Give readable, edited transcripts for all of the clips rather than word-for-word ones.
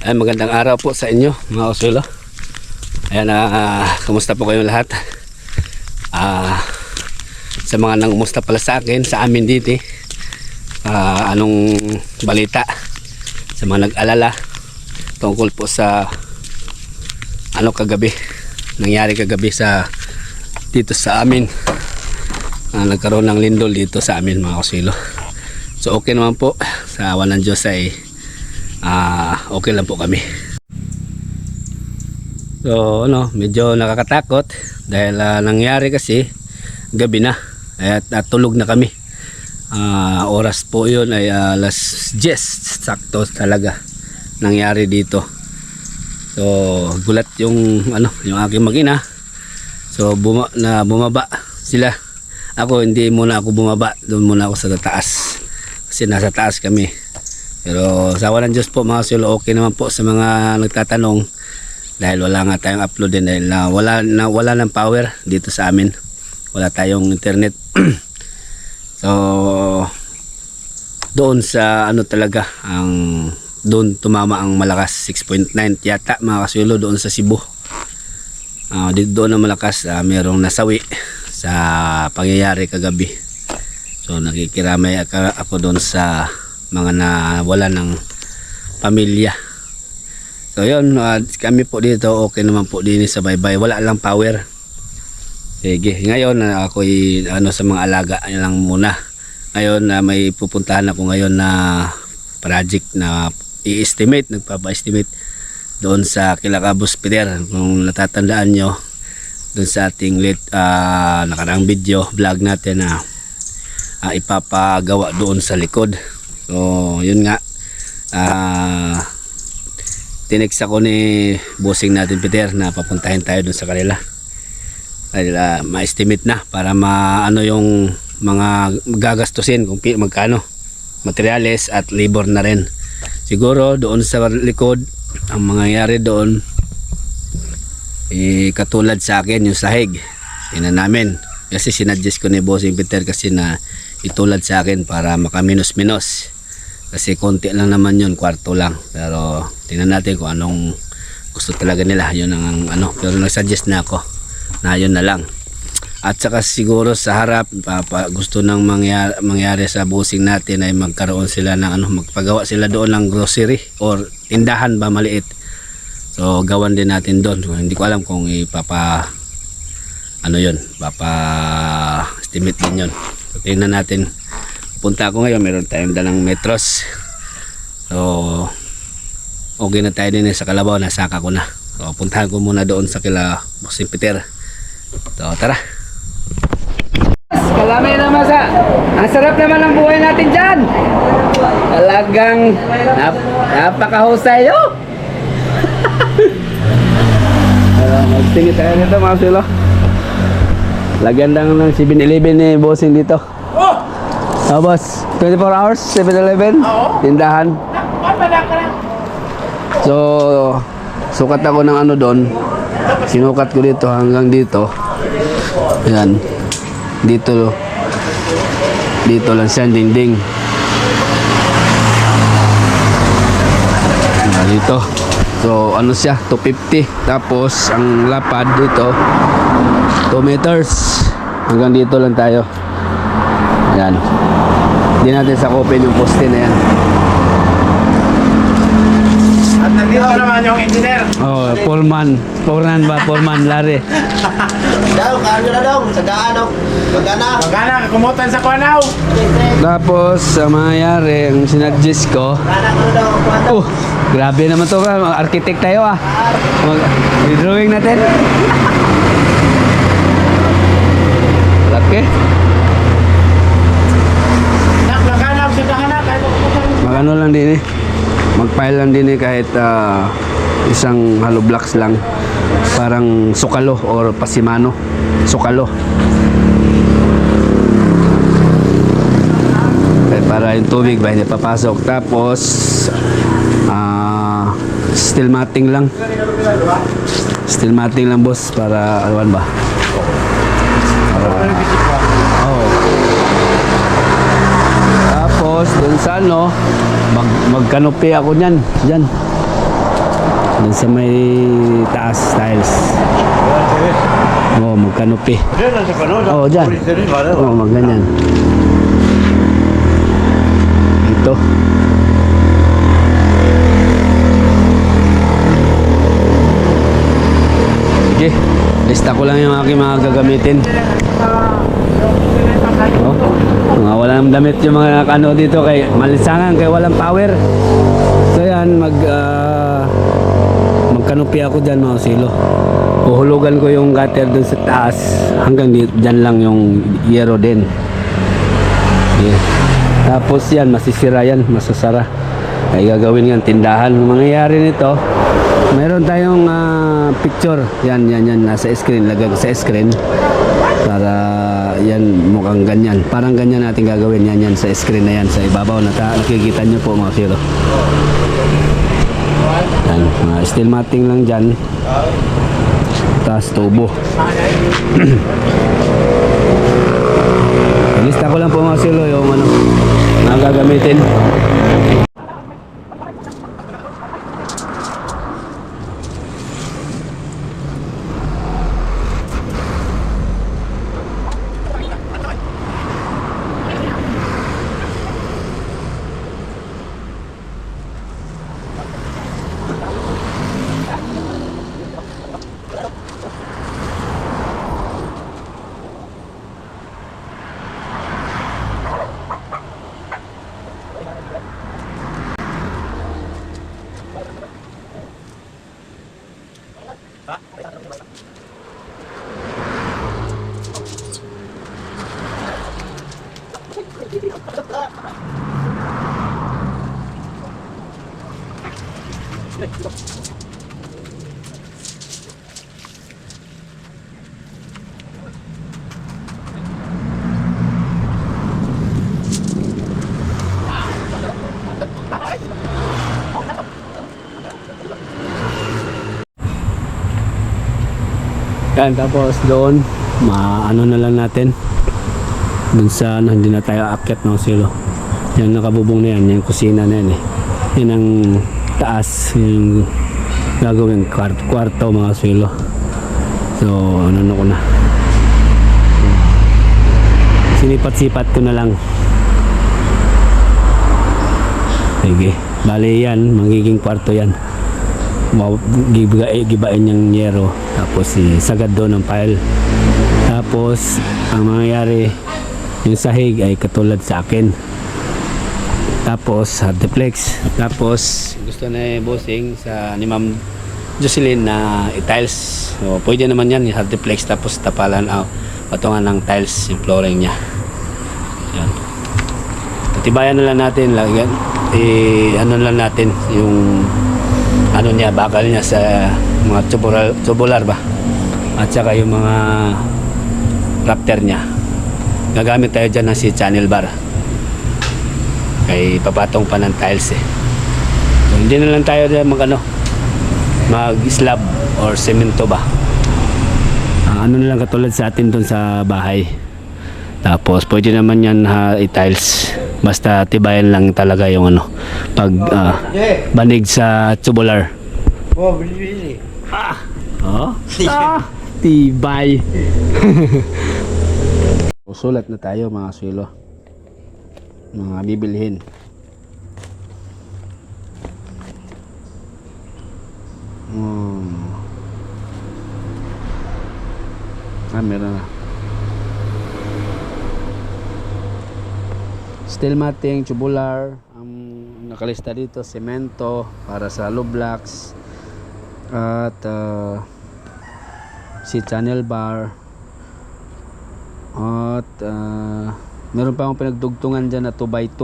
Ay, magandang araw po sa inyo mga kasulo. Ayan, kumusta po kayong lahat? Sa mga nangumusta pala sa akin, sa amin dito, anong balita sa mga nag-alala tungkol po sa ano kagabi, nangyari kagabi sa dito sa amin. Nagkaroon ng lindol dito sa amin mga kasulo. So okay naman po, sa awa ng Diyos ay okay lang po kami. So medyo nakakatakot dahil nangyari kasi gabi na at tulog na kami. Oras po yun ay alas 10 sakto talaga nangyari dito. So gulat yung yung aking mag-ina. So bumaba sila. Ako hindi muna ako bumaba, doon muna ako sa taas kasi nasa taas kami. Pero sa awa ng Diyos po mga kasulo, okay naman po sa mga nagtatanong dahil wala nga tayong upload din dahil wala ng power dito sa amin, wala tayong internet. So doon sa talaga doon tumama ang malakas 6.9 yata mga kasulo doon sa Cebu. Doon ang malakas, mayroong nasawi sa pangyayari kagabi. So nakikiramay ako doon sa mga nawala ng pamilya. So yun, kami po dito okay naman po din sa baybay, wala lang power. Sige, ngayon ako'y sa mga alaga lang muna. Ngayon may pupuntahan ako ngayon na project na i-estimate, nagpapa-estimate doon sa Kilacabos Pier. Kung natatandaan nyo doon sa ating nakaraang video vlog natin na ipapagawa doon sa likod. So yun nga, tinext ako ni bossing natin Peter na papuntahin tayo dun sa kanila dahil ma-estimate na para yung mga gagastusin kung magkano materyales at labor na rin. Siguro doon sa likod ang mangyayari doon katulad sa akin yung sahig namin kasi sinadjust ko ni bossing Peter kasi na itulad sa akin para makaminos-minos. Kasi konti lang naman yun, kwarto lang. Pero tingnan natin kung anong gusto talaga nila. Yun ang pero nagsuggest na ako na yun na lang. At saka siguro sa harap, gusto nang mangyari sa busing natin ay magkaroon sila ng magpagawa sila doon ng grocery or tindahan ba maliit. So gawan din natin doon. So, hindi ko alam kung estimate din yun. So tingnan natin. Punta ako ngayon, meron tayong dalang metros. So okay na tayo din sa Kalabaw, nasaka ko na. So puntahan ko muna doon sa kila Bossing Peter. So tara. Kalamay naman ang sarap naman ng buhay natin dyan. Talagang napakahusay yun. Magtingin tayo nito mga silo. Lagyan lang ng 7-Eleven ni Bossing dito. Boss, 24 hours, 7-Eleven, tindahan. So, sukat ako ng doon. Sinukat ko dito hanggang dito. Ayan. Dito lang siya, dingding. Dito. So, siya, 250. Tapos, ang lapad dito, 2 meters. Hanggang dito lang tayo. Ayan. Hindi natin sakupin yung poste na yan. At nandito naman yung engineer. Foreman Larry. Daw, kano na daw, sagaan daw. Magana, kumutan sa Kuanaw. Tapos, sa mangyayari, ang sinadjust ko, grabe naman to ka, architect tayo drawing natin. Laki. Magano lang din magpile lang din kahit isang hollow blocks lang, parang sukalo or pasimano, sukalo para yung tubig ba hindi papasok. Tapos steel matting lang boss para ba tapos dun sa magkanopi ako niyan. Dun sa may taas tiles. Oo, magkanupi. Diyan lang sa panood. Oo, dyan. Oo, magganyan. Ito. Sige, lista ko lang yung aking mga gagamitin. Oh, mga walang damit yung mga ano dito kay malisangan kay walang power. So yan magkanupi ako dyan mga silo. Uhulugan ko yung gutter dun sa taas hanggang dyan lang yung yero din. Yeah. Tapos yan masisira yan, masasara. Ay gagawin ng tindahan. Mangyayari nito, mayroon tayong picture. Yan nasa screen, lagay ko sa screen para yan mukhang ganyan. Parang ganyan natin gagawin yan sa screen na yan sa ibabaw na nakikita nyo po mga kilo. Yan, steel matting lang dyan. Tapos tubo. Lista ko lang po mga silo yung ano na gagamitin. Yan, tapos doon ano na lang natin dun sa ano, hindi na tayo aakyat ng silo. Yan nakabubong na yan, yung kusina na yan eh. Yan ang taas, yung gagawin kwarto mga silo. So ano ko na, sinipat-sipat ko na lang. Sige, bali yan, magiging kwarto yan. Gibain yung yero, tapos sagad doon ng pile. Tapos ang mangyayari, yung sahig ay katulad sa akin. Tapos hardiplex. Tapos gusto na bossing sa ni Ma'am Jocelyn na i-tiles. So pwede naman yan, hardiplex tapos tapalan patungan ng tiles yung flooring niya. Yan. Patibayan na lang natin, lagyan ano lang natin yung ano niya, bakal niya sa mga tubular ba, at saka yung mga rafter niya. Gagamit tayo dyan ng si channel bar kay papatong pa ng tiles eh. So, hindi na lang tayo dyan mag slab or semento ba, ano na lang katulad sa atin dun sa bahay. Tapos pwede naman yan i-tiles, basta tibayan lang talaga yung pag banig sa tubular. Oh, bili. Tibay. Sulat na tayo mga silo, mga bibilhin. Meron na. Steel matting, tubular, ang nakalista dito, semento para sa low blocks, at si channel bar, at meron pa akong pinagdugtungan dyan na 2x2.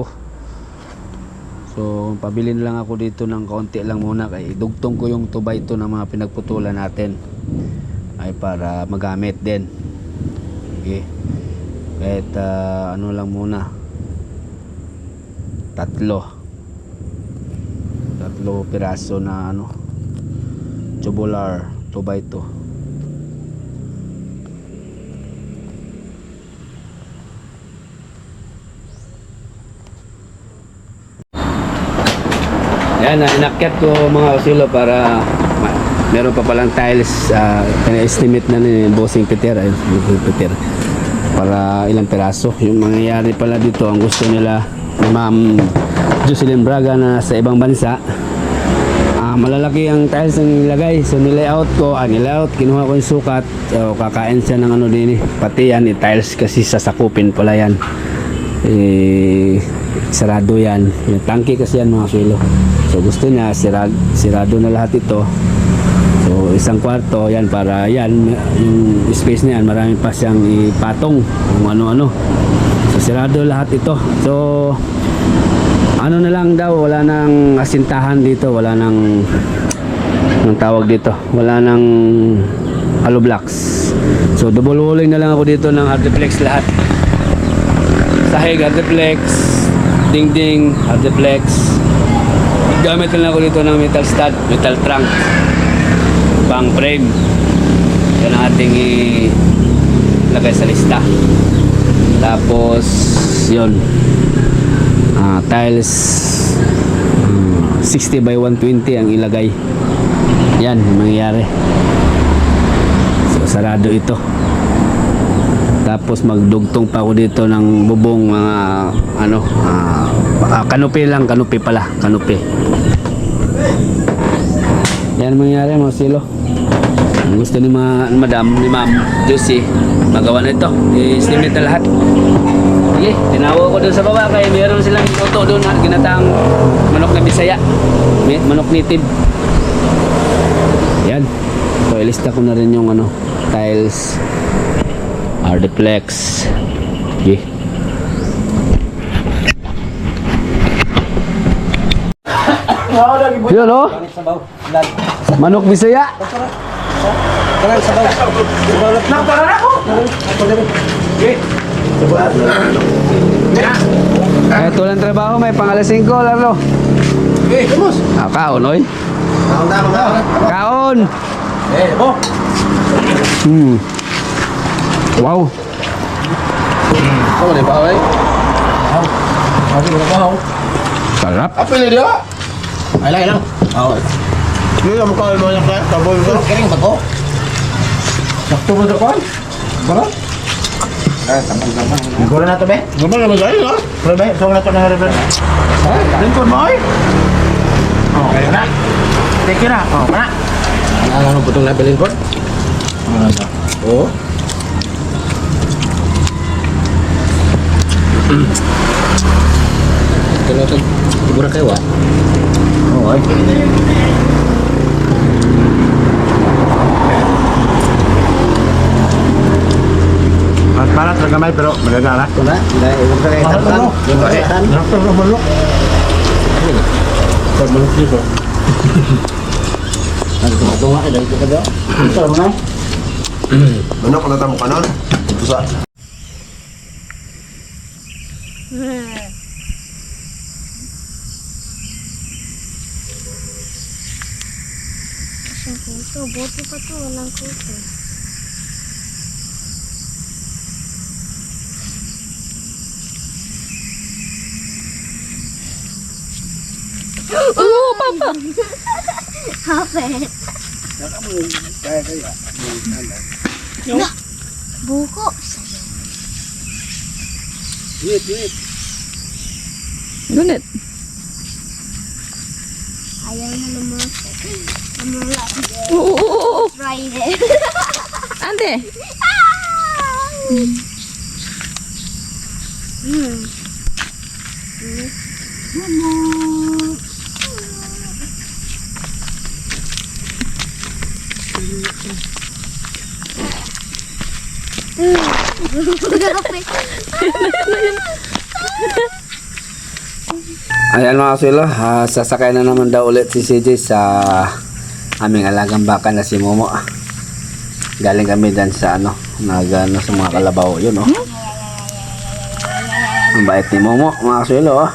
So pabili na lang ako dito ng kaunti lang muna, kaya idugtong ko yung 2x2 na mga pinagputulan natin ay para magamit din. Okay, kahit ano lang muna, tatlo piraso na tubular 2x2. Yan, inakyat ko mga usilo para Meron pa palang tiles, estimate na ni Bossing Peter, Peter, para ilang piraso. Yung mangyayari pala dito, ang gusto nila ni Ma'am Jocelyn Braga na sa ibang bansa, malalaki ang tiles ang nilagay. So nilayout ko, kinuha ko yung sukat. So kakain siya ng ano din pati yan, tiles kasi sasakupin pala yan. Sarado yan. Yung tangke kasi yan mga kilo. So gusto niya, sirado na lahat ito. So isang kwarto yan para yan, yung space na yan, marami pa siyang ipatong kung ano-ano. So sirado lahat ito. So ano na lang daw, wala nang asintahan dito, wala nang tawag dito, wala nang hollow blocks. So double walling na lang ako dito ng Hardiplex lahat. Sahig Hardiplex, dingding Hardiplex. Gamit na lang ako dito ng metal stud, metal trunk, pang frame. Yan ang ating ilagay sa lista. Tapos yun, tiles 60 by 120 ang ilagay. Yan ang mangyayari. So sarado ito. Tapos magdugtong pa ako dito ng bubong mga kanupi lang, kanupi pala, kanupi. Yan ang mangyayari mga silo. Ang gusto ni Ma'am Josie magawa na ito, i-estimate na lahat. Sige, tinawa ko doon sa baba kaya meron silang luto doon na ginataang manok na Bisaya, manok native. Yan. So ilista ko na rin yung tiles, Hardiplex. Okay. Yun o, manok Bisaya. Ito lang trabaho, may pangalas 5 lalo. Kaon oy. Kaon. Wow. Kamu ni Pak Wei? Aku berapa? Sarap. Apa ini dia? Hilang. Oh. Ini kamu kau banyak kan? Kabel itu kering tak kau? Sakto ba ito kon? Bara? Gula na to be? Gula na ba tayo no? Gula be, so na to na rebel. Lingkod mo ay? Oh, kaya na. Teke na. Oh, kana. Ano putong level lingkod? Oh. Kalau tu ibu kayo ah. Oh, ay. Mas parat na kamay pero magagala. Wala, ibu kayo tatang. Yung pakaitan. Nakto na bulok. Pag bulok dito. Ano tumatunga ay dito ka daw. Ito man. Ano ko natamo kanon? Ito sa. Kuto, bote pa to, walang kuto. Oh, Papa! Hapet. Na, buko sa'yo. Wait. Gunit. Ayaw na lumusot. Namula si Jerry. Oo. Friday. Ante. Ayan mga kasilo, sasakay na naman daw ulit si CJ sa aming alagang baka na si Momo. Galing kami dyan sa nagano sa mga kalabaw. Yun ang bait ni Momo mga kasilo.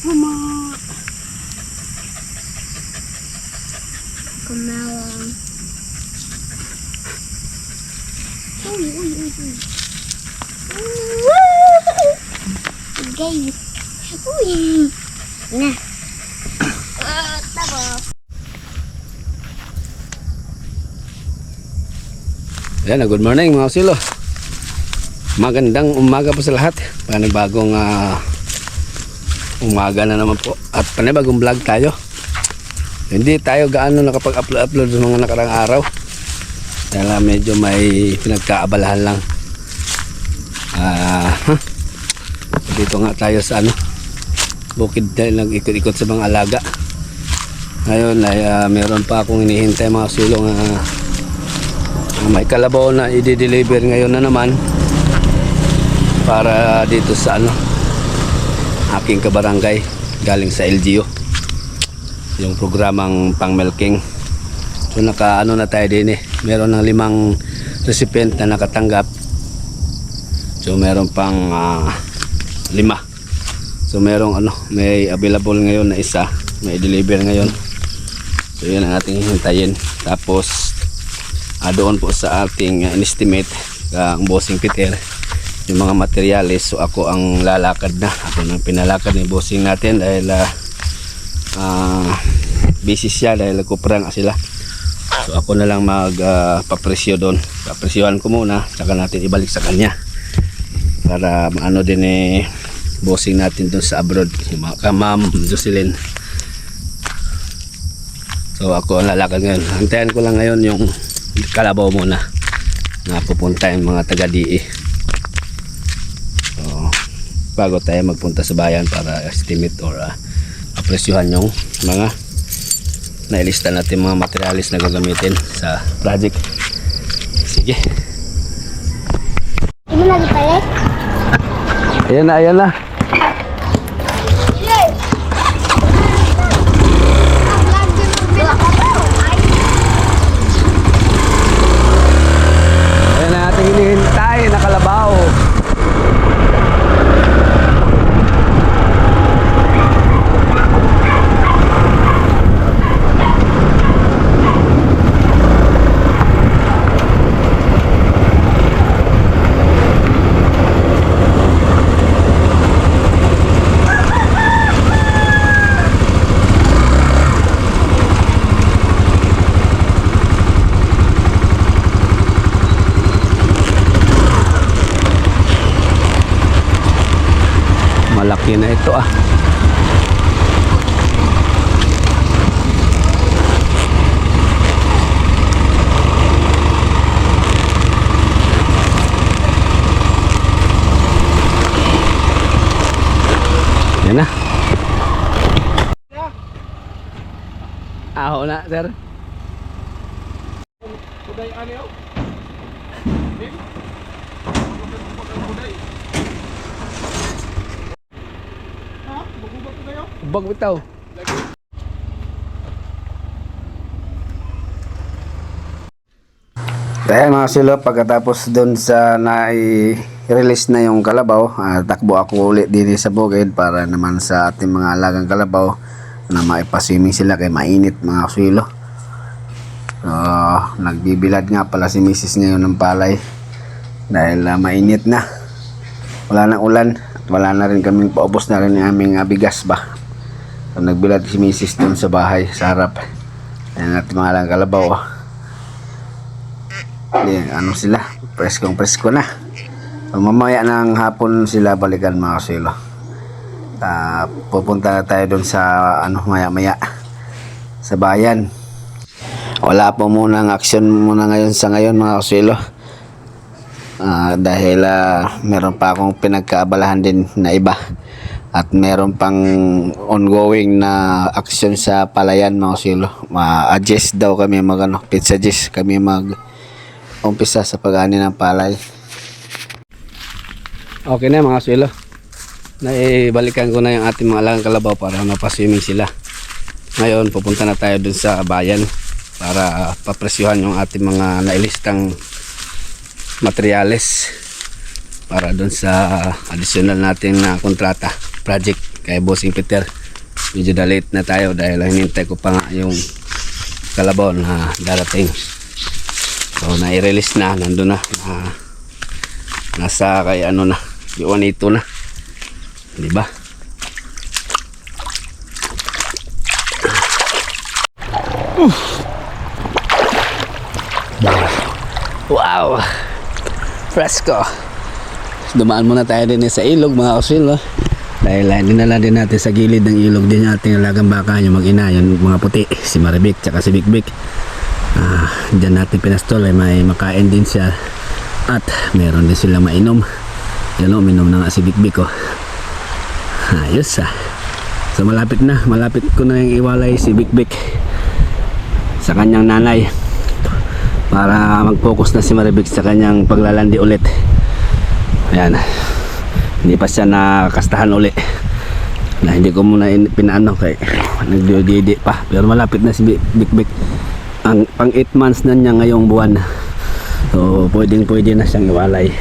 Mama. Kumawang. Uy. Guys. Uy. Na. Tabo. Ayan, good morning mga silo. Magandang umaga po sa lahat. Panibagong umaga na naman po. At panibagong vlog tayo. Hindi tayo gaano nakapag-upload sa mga nakarang araw. Dahil medyo may pinagkaabalahan lang. Dito nga tayo sa bukid dahil nag-ikot-ikot sa mga alaga. Ngayon ay meron pa akong hinihintay mga sulong may kalabaw na i-deliver ngayon na naman para dito sa aking kabarangay galing sa LGU, yung programang pang milking. So naka na tayo din meron ng 5 recipient na nakatanggap. So meron pang 5. So merong may available ngayon na isa, may deliver ngayon. So yun ang ating hintayin. Tapos doon po sa ating estimate ang Bossing Peter yung mga materyales. So ako ang lalakad na, ako nang pinalakad ni Bossing natin dahil busy siya dahil kuprang sila. So ako na lang papresyo doon, papresyohan ko muna saka natin ibalik sa kanya para maano din Bossing natin doon sa abroad, yung mga Ma'am Jocelyn. So ako ang lalakad ngayon, hantayan ko lang ngayon yung kalabaw muna na pupunta yung mga taga-DE. So bago tayo magpunta sa bayan para estimate or apresyuhan yung mga nailista natin mga materialis na gagamitin sa project. Sige, Ini lagi palit? ayan na, ayan na. Ayan na ating hinihintay na kalabaw. Malaki na ito Yan na. Aho na, sir. Bag bitaw. Kaya mga silo, pagkatapos doon sa na-release na yung kalabaw, takbo ako ulit din sa bukid para naman sa ating mga alagang kalabaw na maipaswimming sila kay mainit mga silo. So nagbibilad nga pala si Mrs. ngayon ng palay dahil mainit na, wala na ulan at wala na rin kaming paubos na rin yung aming bigas ba. So nagbilad si Mrs. doon sa bahay sa harap. Ayan natin mga alagang kalabaw sila, presko na. So, mamaya ng hapon sila balikan mga silo. Pupunta na tayo doon sa maya sa bayan. Wala po muna ang action muna ngayon sa ngayon mga silo. Dahil meron pa akong pinagkaabalahan din na iba. At meron pang ongoing na action sa palayan mga silo. Ma-adjust daw kami pizza-adjust kami umpisa sa pag-ani ng palay. Okay na mga silo. Naibalikan ko na yung ating mga alagang kalabaw para mapaswimming sila. Ngayon pupunta na tayo dun sa bayan para papresyuhan yung ating mga nailistang materyales para dun sa additional natin na kontrata project kay Bossing Peter. Medyo late na tayo dahil hinintay ko pa nga yung kalabaw na darating. So na-release na, nandun na, nasa kay Juanito na, diba? Wow! Fresco! Dumaan muna tayo din sa ilog mga kasil, no? Dahil dinala din natin sa gilid ng ilog din yung ating alagang baka, yung mag-ina, yung mga puti, si Maribik tsaka si Bikbik. Diyan natin pinastol, ay may makain din siya at meron din silang mainom. Yan o, minom na nga si Bikbik, oh. Ayos ah. So malapit ko na yung iwalay si Bikbik sa kanyang nanay para mag-focus na si Maribik sa kanyang paglalandi ulit. Ayan, hindi pa siya nakastahan uli na hindi ko muna pinaano kay nagdididi pa, pero malapit na si Bikbik. Ang pang 8 months na niya ngayong buwan, so pwede na siyang iwalay.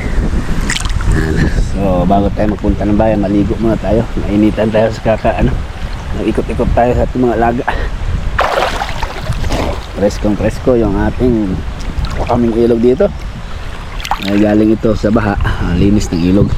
Ayan. So bago tayo magpunta ng bayan, maligo muna tayo, mainitan tayo sa ikot-ikot tayo sa ating mga alaga. Presko yung ating kaming ilog dito. Ay galing ito sa baha, linis ng ilog.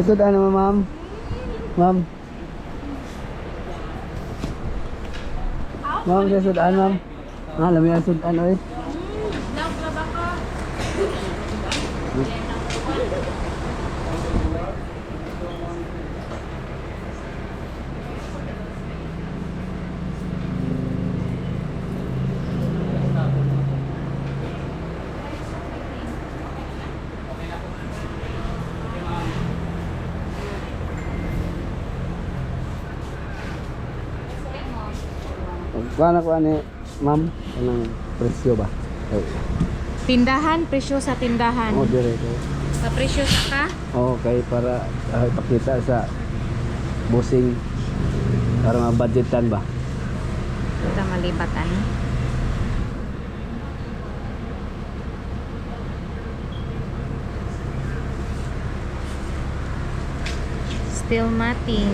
Sudan naman, ma'am. Ma'am. Ma'am, sa sudan, ma'am. Alam mo yan, sudan, oy. Kuha ko ani, ma'am, anong presyo ba? Oh. Tindahan, presyo sa tindahan. Oh, diretso. Sa presyo sa ka? Okay, para ipakita sa bossing para mabudgetan ba? Kita malibatan. Still matting.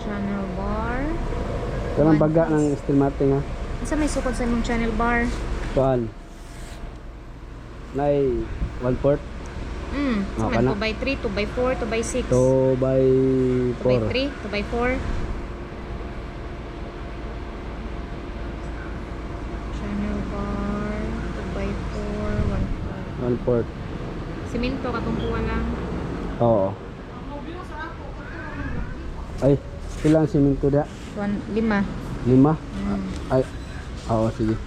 Channel bar. Kanang baga ng steel matting ha. Sa may sukod sa imong channel bar. Kuan. Nay 1/4 So Okay na. 2x3, 2x4, 2x6. 2 by 4. 2x3, 2x4. Channel bar, 2x4, 1/4. 1/4. Simento katong kuha lang. Oo. Ay, ilang simento da? 5. 5? Ay, oo, sige.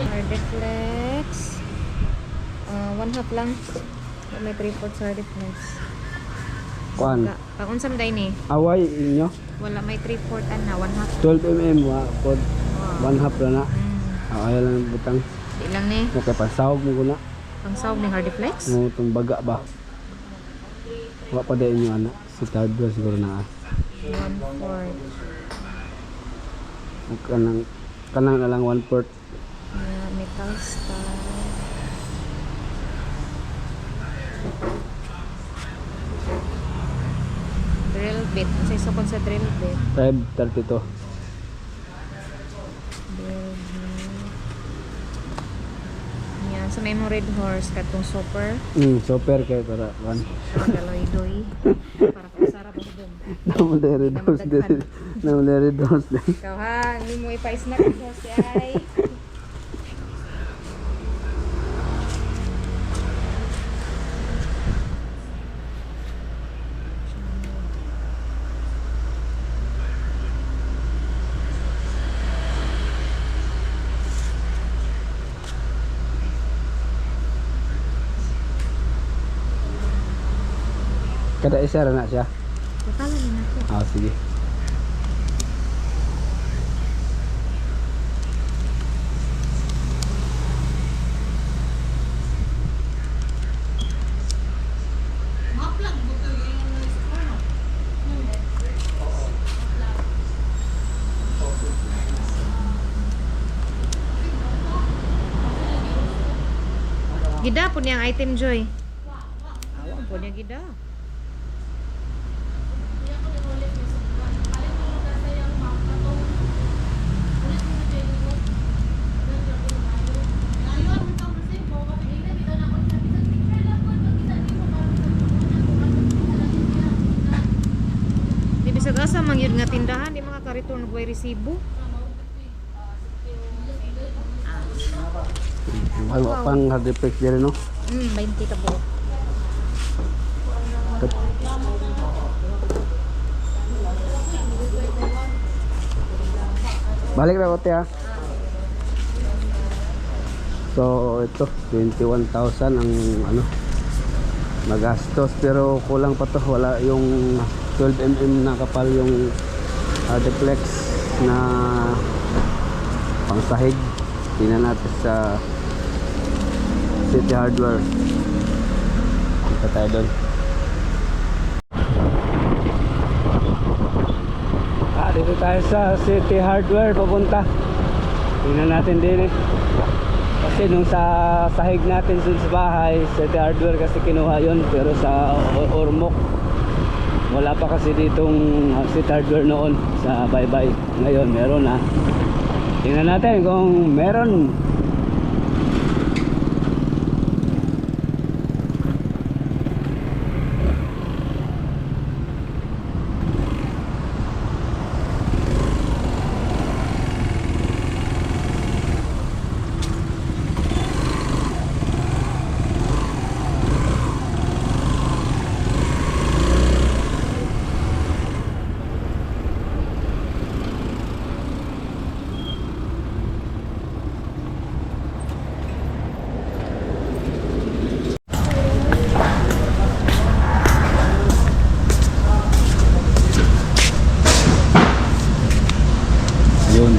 Hardeflex. 1/2 lang. May 3/4 hardeflex. Kuan. Pag unsam day ni? Away inyo. Wala may 3/4 na 1/2. 12 mm wa pod 1/2 na na. Ayaw lang butang. Di lang ni. Okay, pasawag mo ko na. Ang sawag ni hardeflex. Mo itong baga ba? Wa pa din inyo anak. Si hardware siguro na. 1/4. Kanang na lang 1/4. Metal star. Drill bit. Sa isukod sa drill bit. 532. Drill bit. Yan. So may mong red horse katong super. Super kay para kan. Galoy-doy. Para kung sarap ang dum. Namulere dos din. Namulere dos din. Ikaw ha. Hindi mo ipa-snack ang horse ay. Kada isa ra na siya. Total na natin. Sige. Gida po niyang item Joy. Awang po niya gida. Di bisag asa mang yun nga tindahan, di mga kariton nagway resibo. Wala pang hard effect dire no. 20 ka po. Balik na kote ha. So ito 21,000 ang ano magastos pero kulang pa to, wala yung 12 mm na kapal yung hardplex na pangsahig. Tingnan natin sa City Hardware. Punta tayo doon. Dito tayo sa City Hardware papunta. Tingnan natin din eh. Kasi nung sa sahig natin dun sa bahay, City Hardware kasi kinuha yun. Pero sa Ormoc, wala pa kasi ditong City Hardware noon sa Baybay. Ngayon meron na. Tingnan natin kung meron. Yun.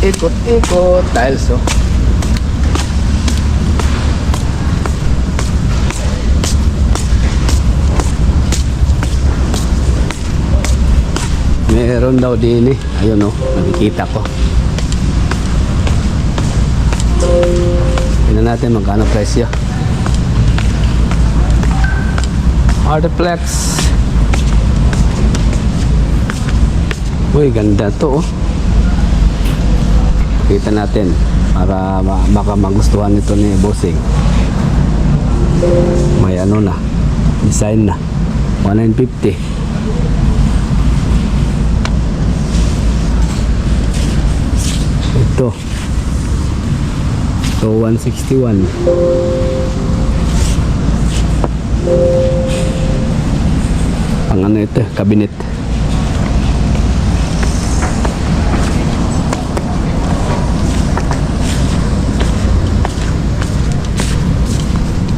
Ikot tiles oh. Meron daw din eh. Ayun oh, nakikita ko. Tingnan natin magkano presyo. Artiplex. Uy, ganda to oh. Kita natin para baka magustuhan nito ni Bossing. May ano na, design na. 1950. Ito. So 161. Ang ano ito, cabinet.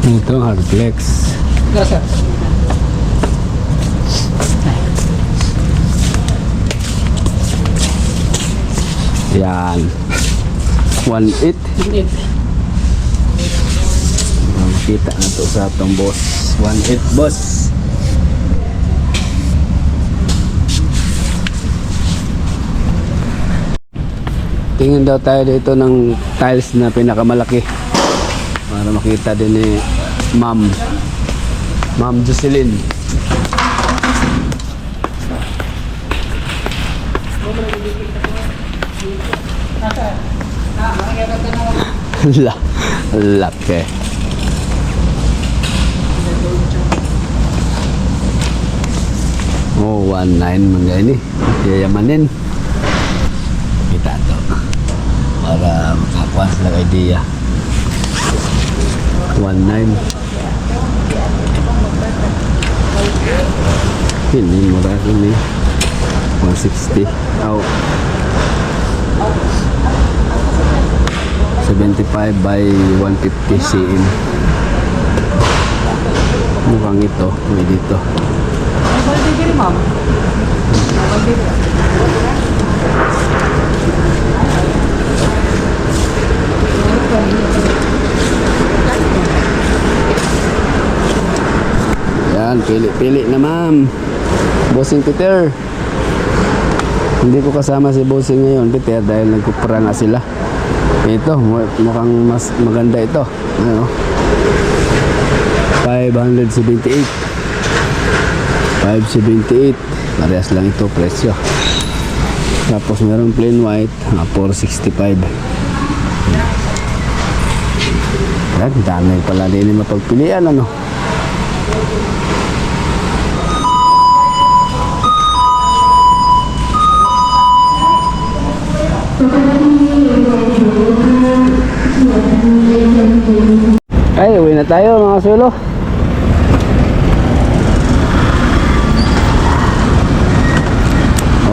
Ito, hardplex. Yan. 1.8. Makita na to sa atong boss. 1.8 boss. Tingin daw tayo dito ng tiles na pinakamalaki para makita din ni Ma'am Jocelyn. Laki. Oh, 1.9 man gani. Yayamanin. Kita to. Para makakuha sila idea. 1.9. Ini murah ini. 160. Oh. 75 by 150 cm. Mukhang ito, may dito. Yan, pili-pili na ma'am. Bossing Peter. Hindi ko kasama si Bossing ngayon, Peter, dahil nagkupra nga sila. Ito, mukhang mas maganda ito. Ano? 578. 578. Parehas lang ito presyo. Tapos meron plain white, 465. Yan, dami pala din yung mapagpilian, ano? Ay, uwi na tayo mga sulo.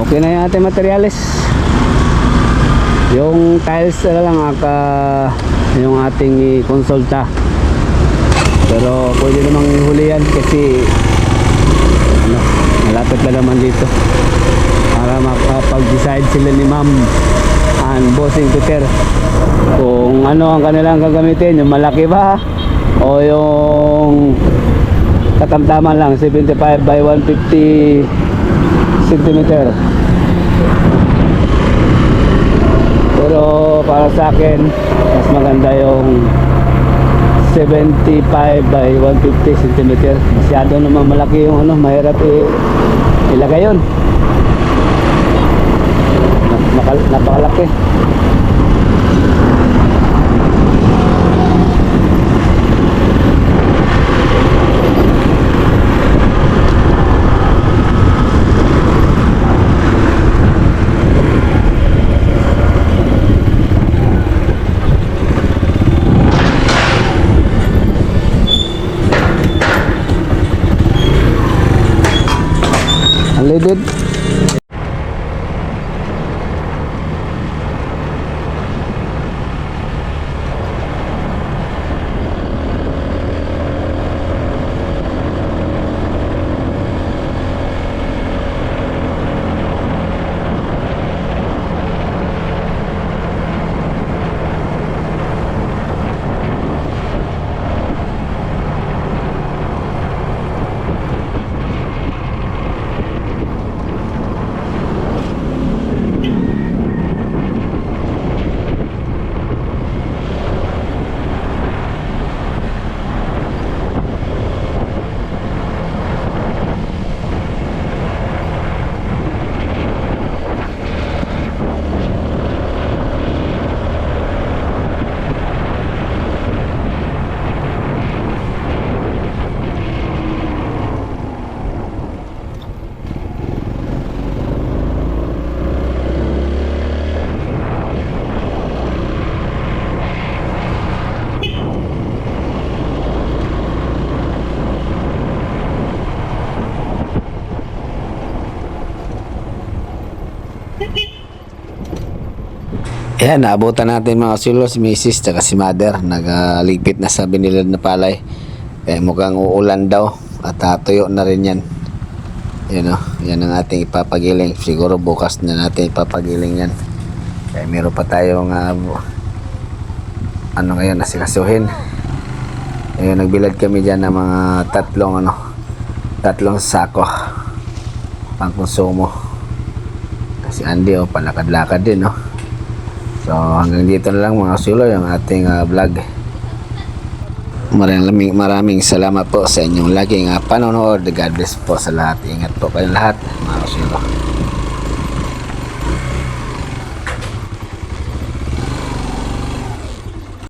Okay na yung ating materialis. Yung tiles na lang yung ating konsulta. Pero pwede namang huli yan kasi ano, malapit na naman dito. Para makapag-decide sila ni Ma'am and Bossing Peter kung ano ang kanilang gagamitin, yung malaki ba o yung katamtaman lang 75 by 150 cm. Pero para sa akin mas maganda yung 75 by 150 cm. Masyado naman malaki yung ano, mahirap ilagay yun. Napakalaki. Unleaded. Ayan, naabutan natin mga kasulo si Mrs. tsaka si Mother. Nagligpit na sa binilad na palay. Mukhang uulan daw at tuyo na rin yan. Yan o, yan ang ating ipapagiling. Siguro bukas na natin ipapagiling yan. Kaya meron pa tayong ngayon asikasuhin. Nagbilad kami dyan ng mga tatlong sako pang konsumo. Kasi Andy palakad-lakad din So hanggang dito na lang mga kasulo yung ating vlog. Maraming salamat po sa inyong laging panonood. God bless po sa lahat. Ingat po kayong lahat mga kasulo.